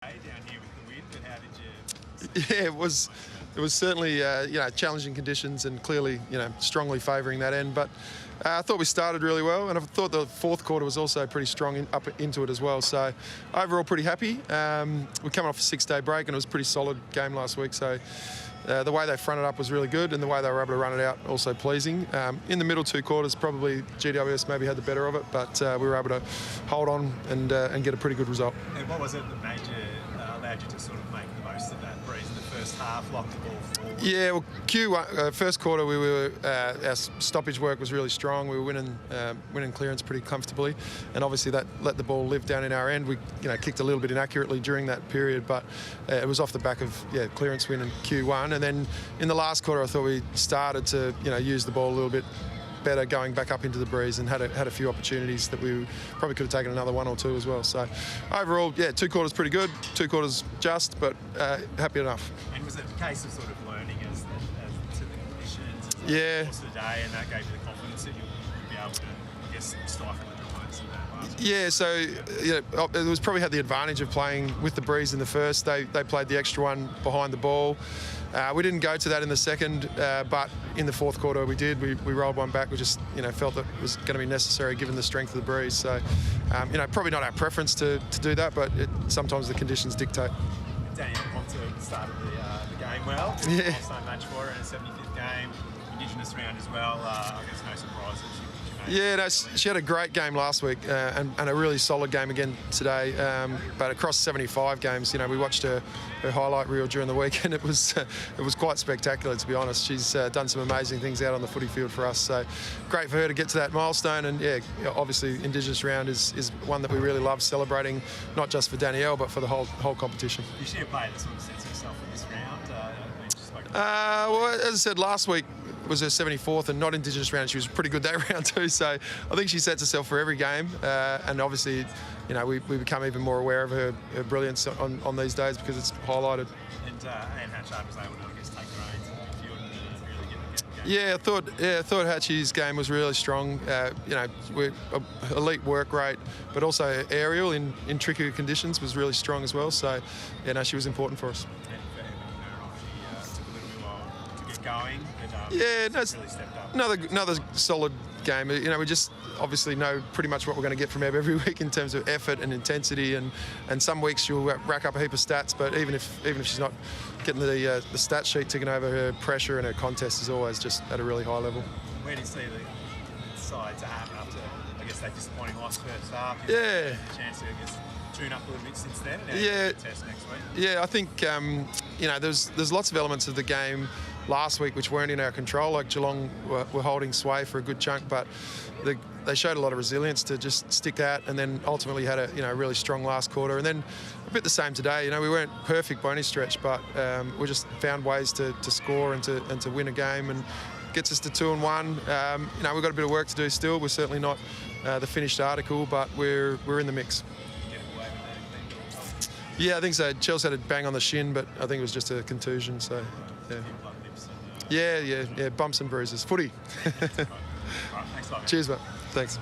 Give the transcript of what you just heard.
Down here with the wind, but how did you? Yeah, it was certainly challenging conditions and clearly strongly favouring that end. But I thought we started really well, and I thought the fourth quarter was also pretty strong up into it as well. So overall, pretty happy. We're coming off a 6-day break, and it was a pretty solid game last week. So the way they fronted up was really good, and the way they were able to run it out also pleasing. In the middle 2 quarters, probably GWS maybe had the better of it, but we were able to hold on and get a pretty good result. And what was it that made you allowed you to sort of make the most of that breeze in the first half, lock the ball forward? Yeah, well, Q1, first quarter, our stoppage work was really strong. We were winning clearance pretty comfortably, and obviously that let the ball live down in our end. We kicked a little bit inaccurately during that period, but it was off the back of clearance win in Q1. And then in the last quarter, I thought we started to use the ball a little bit better going back up into the breeze, and had a few opportunities that we probably could have taken another 1 or 2 as well. So overall, 2 quarters pretty good, 2 quarters just, but happy enough. And was it a case of sort of learning as to the conditions as yeah. the course of the day, and that gave you the confidence that you'll be able to, I guess, stifle the Giants in that last? Yeah, so it was probably had the advantage of playing with the breeze in the first. They played the extra one behind the ball. We didn't go to that in the second, but in the fourth quarter we did. We rolled one back. We just felt that it was going to be necessary given the strength of the breeze. So probably not our preference to do that, but sometimes the conditions dictate. Daniel Ponte started the game well. Yeah. So much for her in a 75th game, Indigenous round as well. I guess no surprises. Yeah, no, she had a great game last week and a really solid game again today. But across 75 games, we watched her highlight reel during the week, and it was quite spectacular, to be honest. She's done some amazing things out on the footy field for us. So great for her to get to that milestone. And obviously Indigenous round is one that we really love celebrating, not just for Danielle but for the whole competition. You should have played that sort of sense yourself in this round. Well, as I said, last week was her 74th and not Indigenous round. She was pretty good that round too, so I think she sets herself for every game, and obviously we become even more aware of her brilliance on these days because it's highlighted. And Hatchard was able to, I guess, take the reins in the field and really get the game. I thought Hatchie's game was really strong. We're elite work rate, but also aerial in trickier conditions was really strong as well. So she was important for us. Going, but really stepped up. Another solid game. We just obviously know pretty much what we're going to get from Eb every week in terms of effort and intensity, and some weeks she'll rack up a heap of stats, but even if she's not getting the stat sheet ticking over, her pressure and her contest is always just at a really high level. Where do you see the side to happen after, I guess, that disappointing loss first half? Yeah. A chance to, I guess, tune up a little bit since then. And test next week. Yeah, I think there's lots of elements of the game last week which weren't in our control. Like Geelong were holding sway for a good chunk, but they showed a lot of resilience to just stick out, and then ultimately had a really strong last quarter. And then a bit the same today. We weren't perfect by any stretch, but we just found ways to score and to win a game, and gets us to 2-1. We've got a bit of work to do still. We're certainly not the finished article, but we're in the mix. Yeah, I think so. Chelsea had a bang on the shin, but I think it was just a contusion. So yeah, bumps and bruises. Footy. All right, thanks a lot, man. Cheers, mate. Thanks.